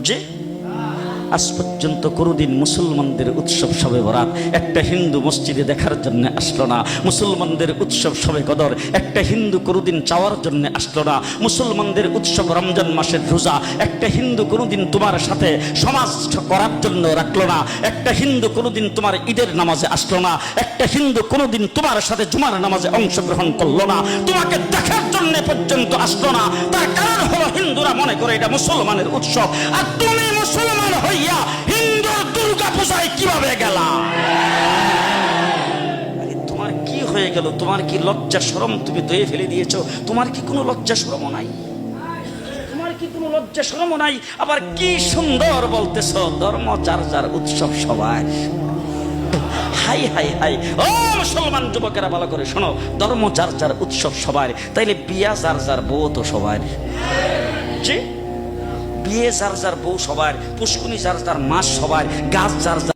যে আজ পর্যন্ত কোনোদিন মুসলমানদের উৎসব শবে বরাত একটা হিন্দু মসজিদে দেখার জন্য আসলো না। মুসলমানদের উৎসব শবে কদর একটা হিন্দু কোনোদিন চাওয়ার জন্য আসলো না। মুসলমানদের উৎসব রমজান মাসের রোজা একটা হিন্দু কোনোদিন তোমার সাথে সমাজ করার জন্য রাখলো না। একটা হিন্দু কোনোদিন তোমার ঈদের নামাজে আসলো না। একটা হিন্দু কোনোদিন তোমার সাথে জুমার নামাজে অংশগ্রহণ করলো না। তোমাকে দেখার জন্য পর্যন্ত আসলো না। তার কারণ হলো হিন্দুরা মনে করে এটা মুসলমানের উৎসব, আর তুমি মুসলমান হইয়া হিন্দুর দুর্গা পূজায় কিভাবে গেলা? তোমার কি হয়ে গেল? তোমার কি লজ্জা শরম তুমি দয়ে ফেলে দিয়েছো? তোমার কি কোনো লজ্জা শরম নাই? তোমার কি কোনো লজ্জা শরম নাই? আবার কি সুন্দর বলতেছো ধর্ম যার যার উৎসব সবাই। হাই হাই হাই, ও মুসলমান যুবকেরা ভালো করে শোনো, ধর্ম যার যার উৎসব সবার, তাইলে বিয়া যার যার বউ তো সবার। জি, বিয়ে যার যার বউ সবার, পুষ্কুনি যার যার মাস সবার, গাছ যার যার